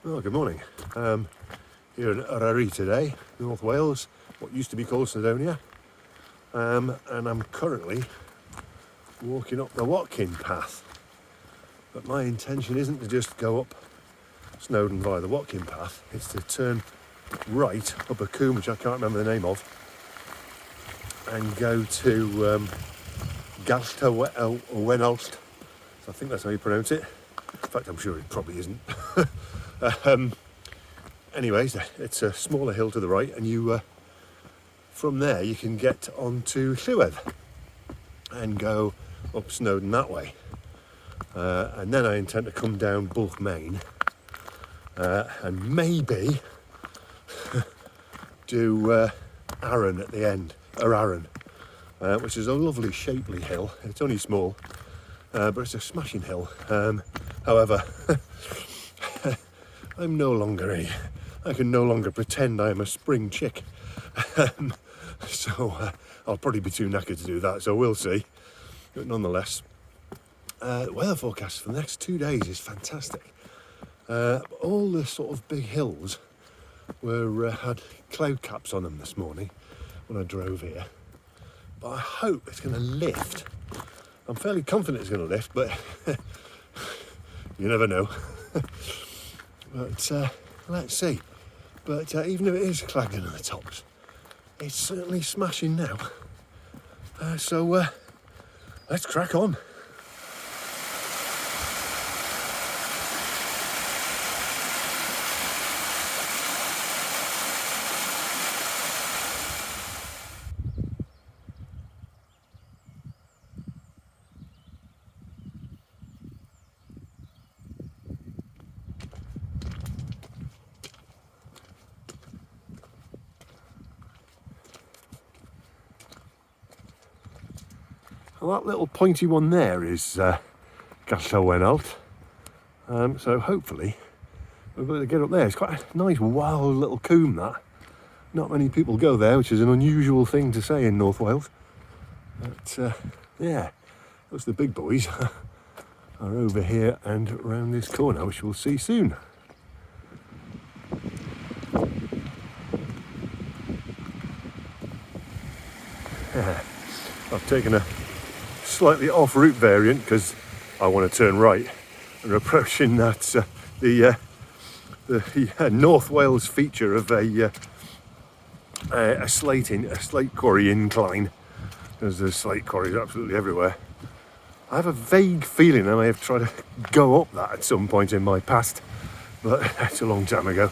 Well, good morning. Here in Eryri today, North Wales, what used to be called Snowdonia, and I'm currently walking up the Watkin path. But my intention isn't to just go up Snowdon via the Watkin path, it's to turn right up a coombe, which I can't remember the name of, and go to Galta or Wenalst. I think that's how you pronounce it. In fact, I'm sure it probably isn't. Anyways, it's a smaller hill to the right, and you from there you can get onto Wyddfa and go up Snowdon that way. And then I intend to come down Bulk Main and maybe do Arran at the end, or Arran, which is a lovely shapely hill. It's only small, but it's a smashing hill. However, I can no longer pretend I'm a spring chick. So I'll probably be too knackered to do that, so we'll see. But nonetheless, the weather forecast for the next 2 days is fantastic. All the sort of big hills had cloud caps on them this morning when I drove here. But I hope it's going to lift. I'm fairly confident it's going to lift, but you never know. But let's see. But even if it is clagging on the tops, it's certainly smashing now. So let's crack on. Well, that little pointy one there is Galta Wenalt. So hopefully we'll be able to get up there. It's quite a nice wild little coombe, that. Not many people go there, which is an unusual thing to say in North Wales. But yeah, those the big boys are over here and around this corner, which we'll see soon. I've taken a slightly off-route variant because I want to turn right, and approaching that the North Wales feature of a slate quarry incline, because there's slate quarries absolutely everywhere. I have a vague feeling I may have tried to go up that at some point in my past, but that's a long time ago.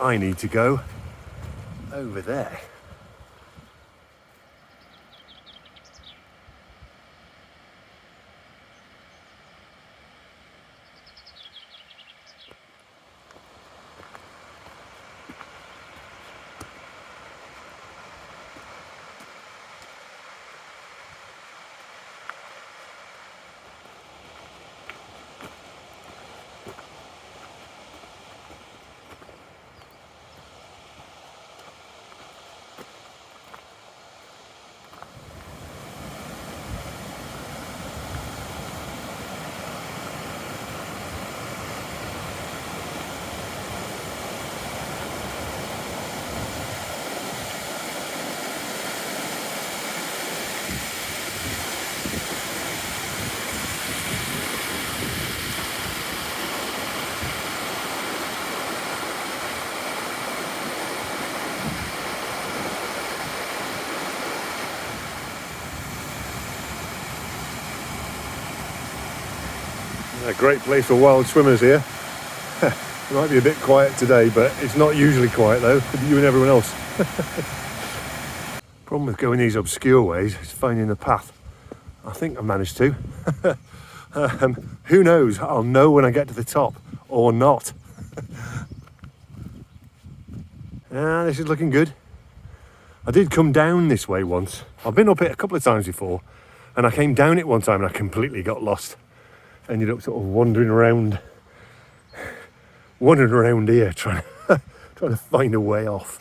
I need to go over there. A great place for wild swimmers here. It might be a bit quiet today, but it's not usually quiet though, for you and everyone else. Problem with going these obscure ways is finding the path. I think I managed to. Who knows? I'll know when I get to the top, or not. This is looking good. I did come down this way once. I've been up it a couple of times before, and I came down it one time and I completely got lost. Ended up sort of wandering around here trying to find a way off.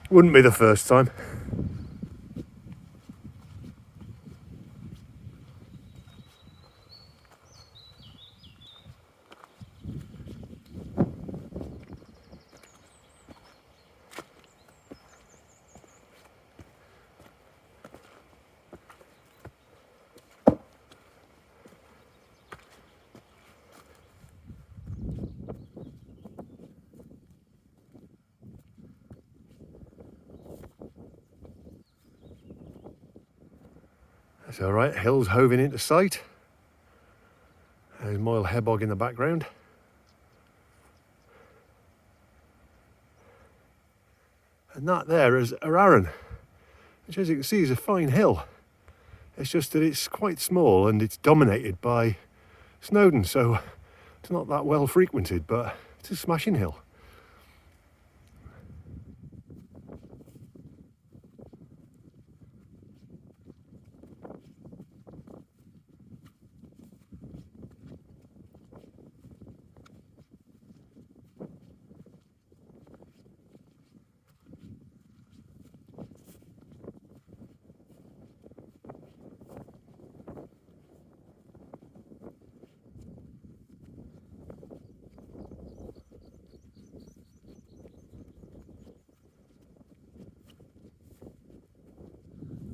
Wouldn't be the first time. That's all right, hills hoving into sight. There's Moyle Hebog in the background. And that there is Arran, which as you can see is a fine hill. It's just that it's quite small and it's dominated by Snowdon, so it's not that well frequented, but it's a smashing hill.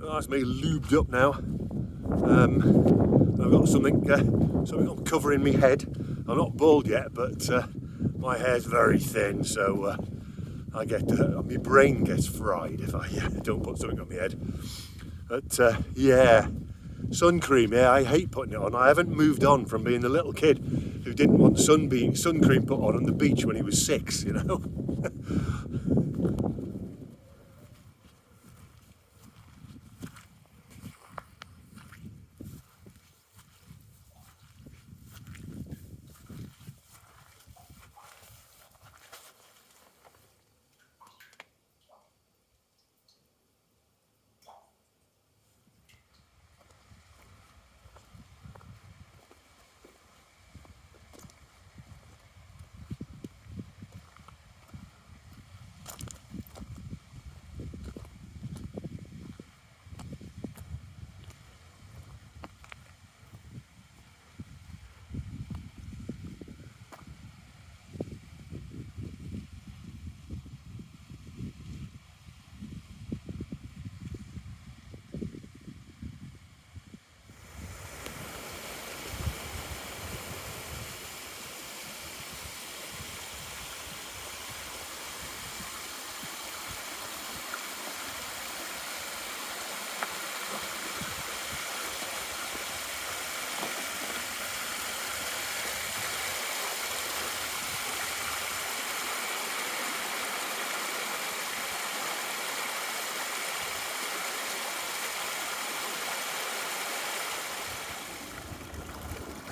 Oh, that's me lubed up now. I've got something I'm covering my head. I'm not bald yet, but my hair's very thin, so I get my brain gets fried if I don't put something on my head. But yeah, sun cream. Yeah, I hate putting it on. I haven't moved on from being the little kid who didn't want sun cream put on the beach when he was 6. You know.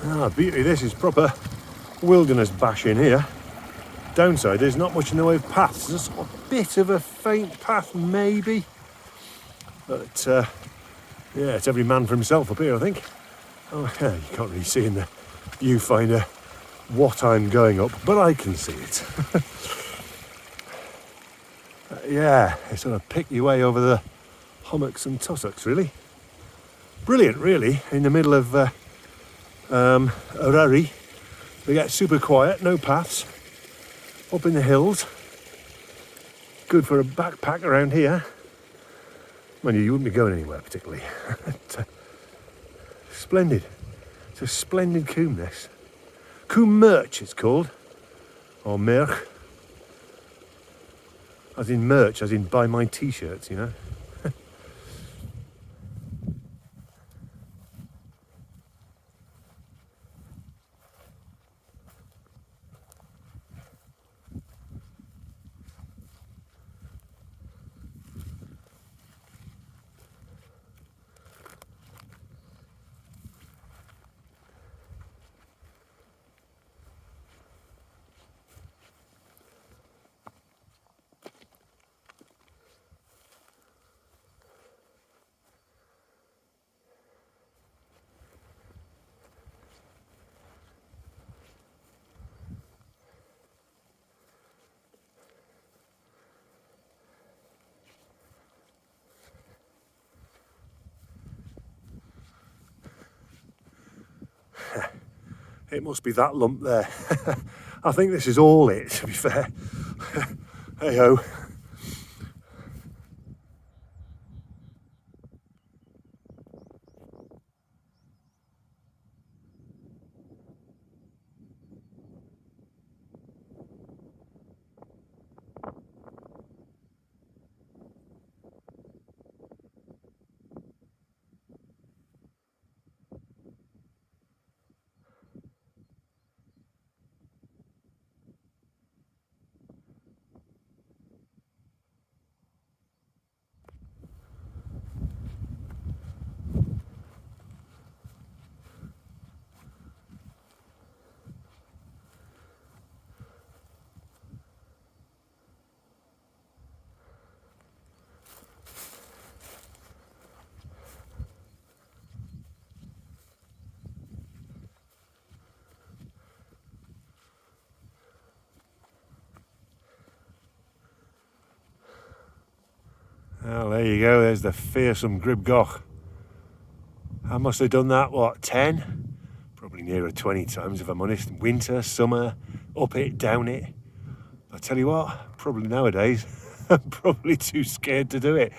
Ah, beauty, this is proper wilderness bash in here. Downside, there's not much in the way of paths. There's a sort of bit of a faint path, maybe. But, yeah, it's every man for himself up here, I think. Oh, yeah, you can't really see in the viewfinder what I'm going up, but I can see it. Yeah, you sort of pick your way over the hummocks and tussocks, really. Brilliant, really, in the middle of Orari. They get super quiet, no paths, up in the hills. Good for a backpack around here. Well, you wouldn't be going anywhere particularly. Splendid. It's a splendid coombe, this. Coombe Merch it's called, or Merch. As in merch, as in buy my t-shirts, you know. It must be that lump there. I think this is all it, to be fair. Hey ho. Well, there you go. There's the fearsome Gribgoch. I must have done that, what, 10? Probably nearer 20 times, if I'm honest. Winter, summer, up it, down it. I tell you what, probably nowadays, I'm probably too scared to do it.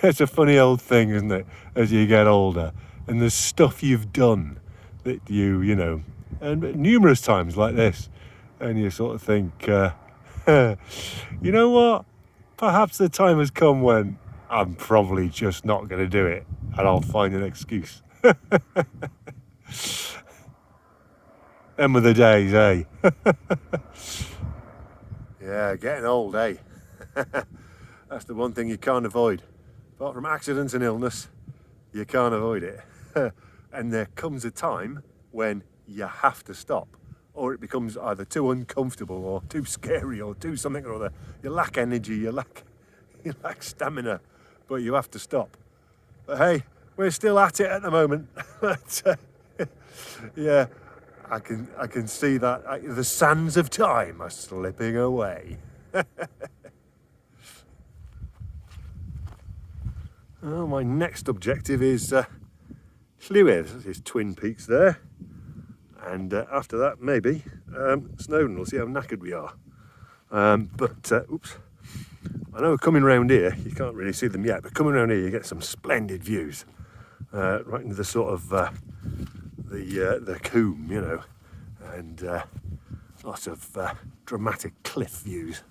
It's a funny old thing, isn't it, as you get older. And the stuff you've done that you know, and numerous times like this, and you sort of think, you know what? Perhaps the time has come when I'm probably just not going to do it, and I'll find an excuse. Them were the days, eh? Yeah, getting old, eh? That's the one thing you can't avoid. Apart from accidents and illness, you can't avoid it. And there comes a time when you have to stop, or it becomes either too uncomfortable or too scary or too something or other. You lack energy, you lack stamina, but you have to stop. But hey, we're still at it at the moment. But, yeah, I can see that the sands of time are slipping away. Well, my next objective is Llywedd, his twin peaks there. And after that, maybe Snowdon. We'll see how knackered we are. Oops. I know coming round here, you can't really see them yet, but coming round here, you get some splendid views. Right into the sort of the combe, you know, and lots of dramatic cliff views.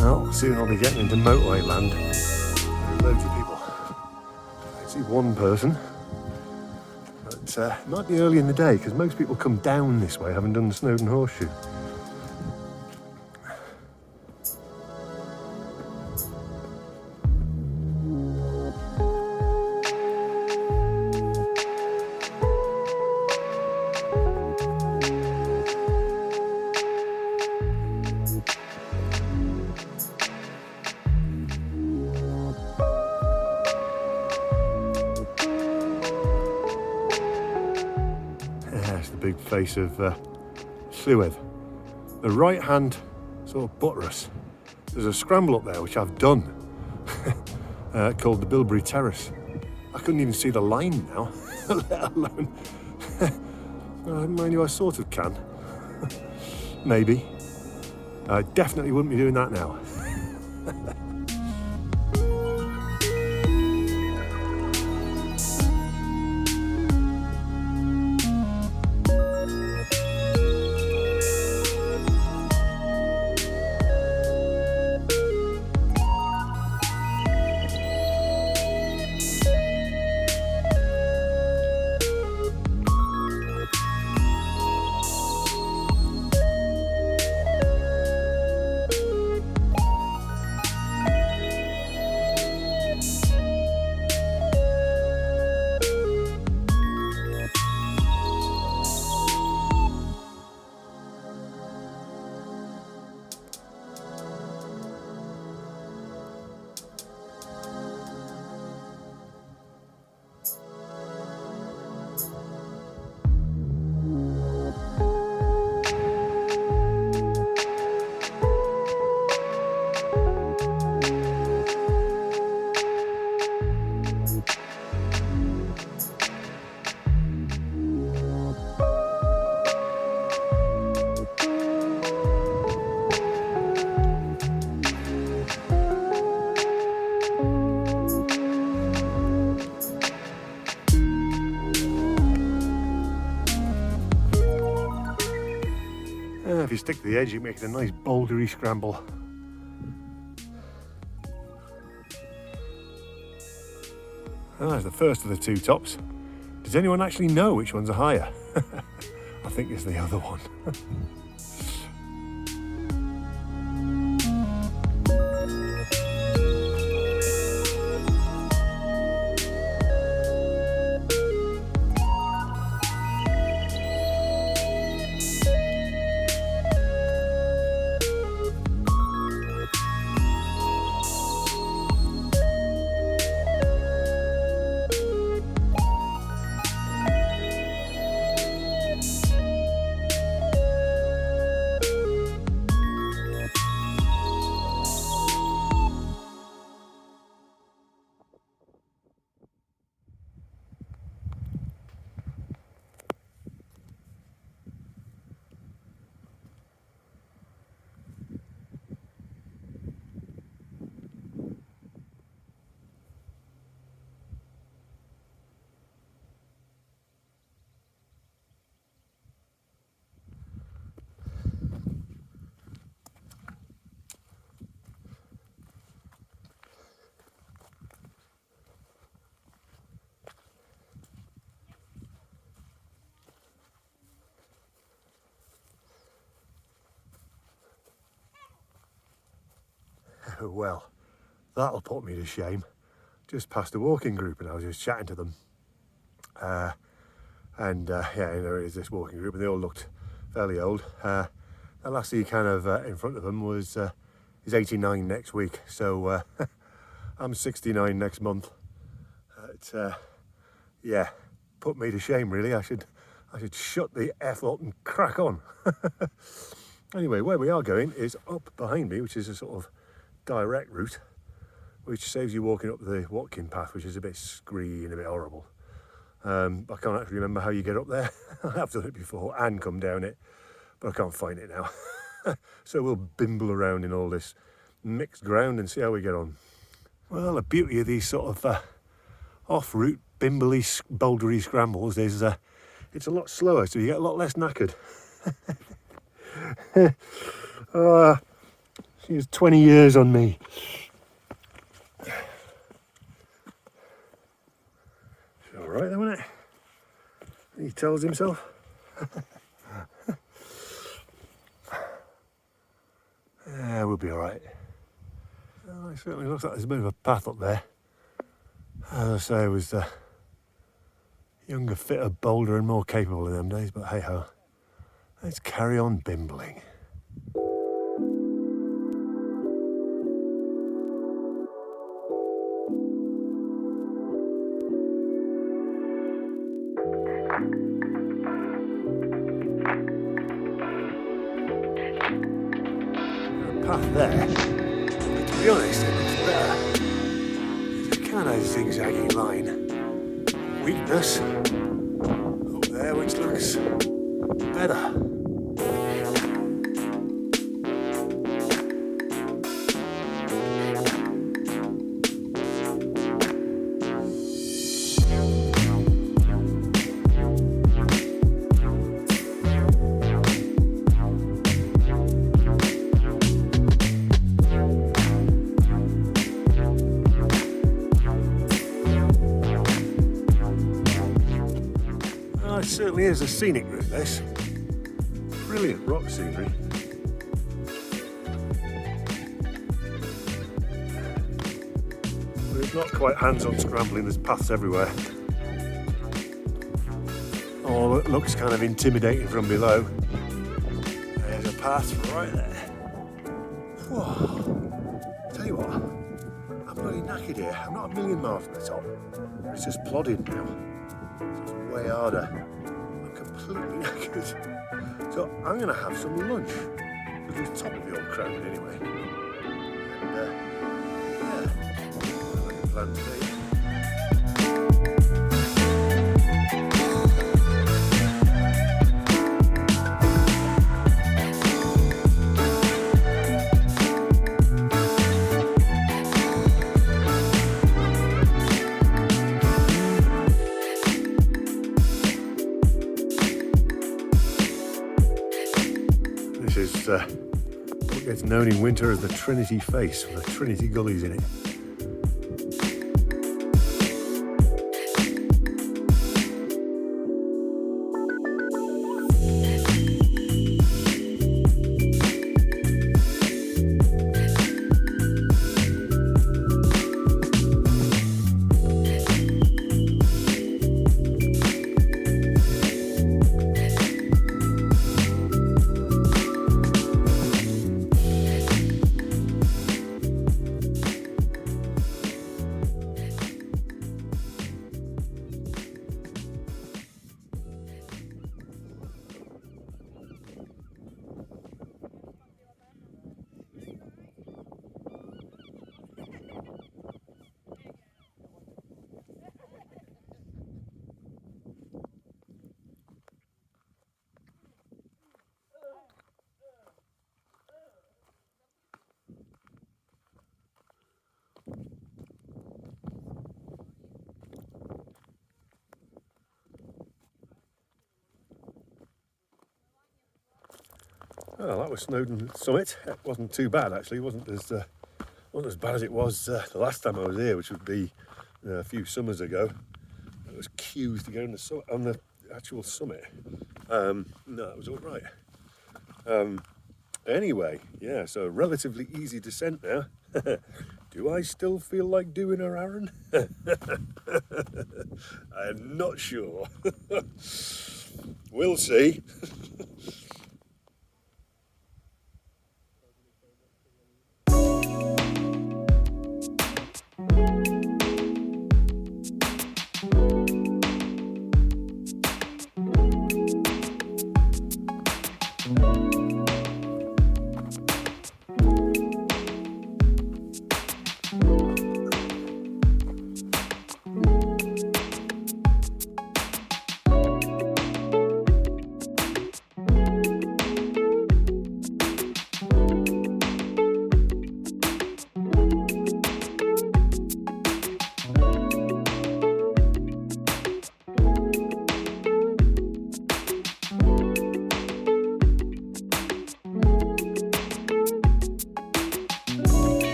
Well, soon I'll be getting into motorway land. There's loads of people. I see one person, but it might be early in the day because most people come down this way, having done the Snowdon Horseshoe. There's the big face of Llywedd. The right hand sort of buttress. There's a scramble up there which I've done called the Bilberry Terrace. I couldn't even see the line now, let alone. Mind you, I sort of can. Maybe. I definitely wouldn't be doing that now. you stick to the edge, you make it a nice bouldery scramble. Ah, there's the first of the two tops. Does anyone actually know which ones are higher? I think it's the other one. Well, that'll put me to shame. Just passed a walking group and I was just chatting to them. Yeah, there is this walking group and they all looked fairly old. The lassie kind of in front of them is 89 next week, so I'm 69 next month. Yeah, put me to shame really. I should shut the F up and crack on. Anyway, where we are going is up behind me, which is a sort of direct route, which saves you walking up the Watkin path, which is a bit scree and a bit horrible. I can't actually remember how you get up there. I've done it before and come down it, but I can't find it now. So we'll bimble around in all this mixed ground and see how we get on. Well, the beauty of these sort of off-route, bimbly, bouldery scrambles is it's a lot slower, so you get a lot less knackered. She's 20 years on me. It's all right, though, isn't it? He tells himself. Yeah, we'll be all right. Well, it certainly looks like there's a bit of a path up there. As I say, I was younger, fitter, bolder and more capable in them days, but hey-ho. Let's carry on bimbling. Path there, but to be honest, it looks better. It's a kind of zigzaggy line. Weakness up there, which looks better. It certainly is a scenic route, this. Brilliant rock scenery. But it's not quite hands-on scrambling, there's paths everywhere. Oh, it looks kind of intimidating from below. There's a path right there. Whoa. Tell you what, I'm bloody knackered here. I'm not a million miles from the top. It's just plodding now. It's way harder. Completely knackered. So I'm going to have some lunch at the top of the old crowd anyway. And yeah, like a plan today. This is what gets known in winter as the Trinity Face, with the Trinity gullies in it. Well, that was Snowdon Summit. It wasn't too bad actually. It wasn't as bad as it was the last time I was here, which would be a few summers ago. There was queues to get on the actual summit. No, it was all right. Anyway, yeah, so relatively easy descent now. Do I still feel like doing her, Aaron? I'm not sure. We'll see.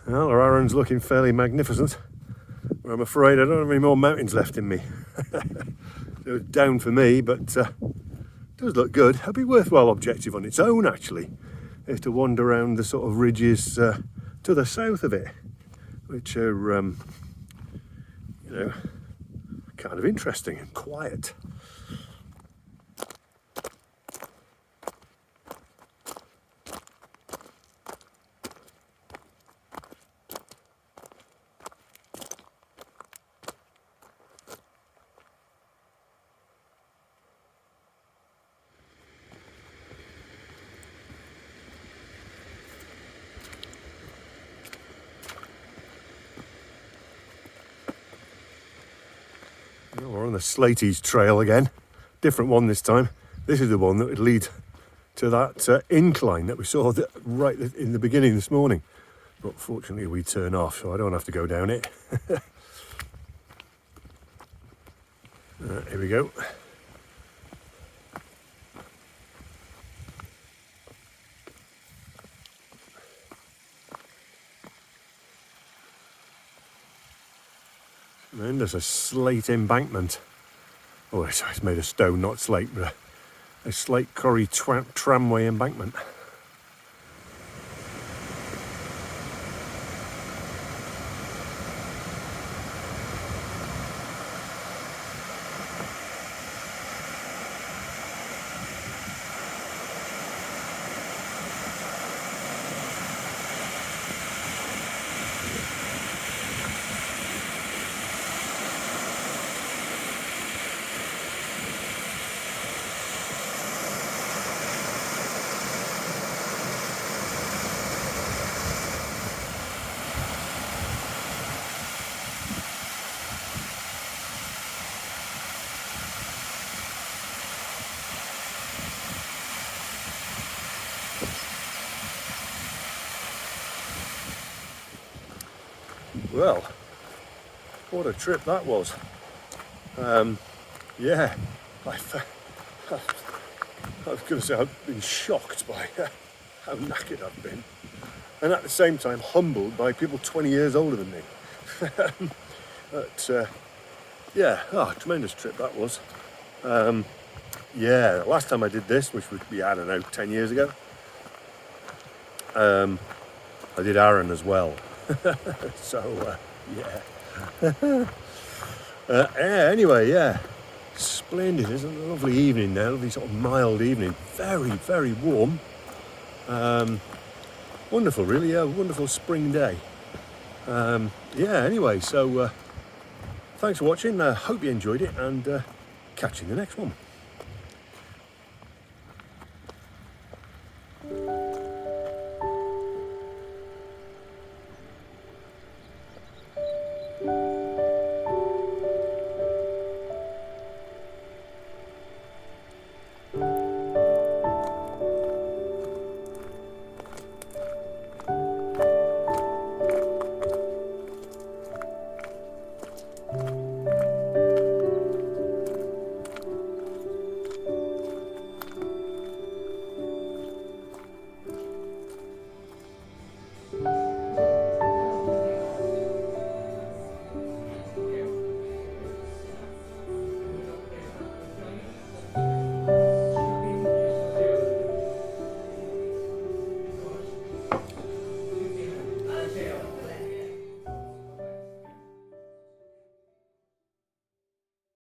Well, our Aaron's looking fairly magnificent. But I'm afraid I don't have any more mountains left in me. It was down for me, but it does look good. It'd be a worthwhile objective on its own, actually, is to wander around the sort of ridges to the south of it, which are, you know, kind of interesting and quiet. We're on the Slaties trail again. Different one this time. This is the one that would lead to that incline that we saw right in the beginning this morning. But fortunately we turn off, so I don't have to go down it. Here we go. And there's a slate embankment. Oh, it's made of stone, not slate, but a slate quarry tramway embankment. Well, what a trip that was. Yeah, I was going to say I've been shocked by how knackered I've been, and at the same time humbled by people 20 years older than me. But yeah, tremendous trip that was. Yeah, the last time I did this, which would be, I don't know, 10 years ago, I did Arran as well. So yeah. Anyway, yeah, splendid. It's a lovely evening now, lovely sort of mild evening, very, very warm. Wonderful, really, a wonderful spring day. Yeah, anyway, so thanks for watching. Hope you enjoyed it, and catch you in the next one.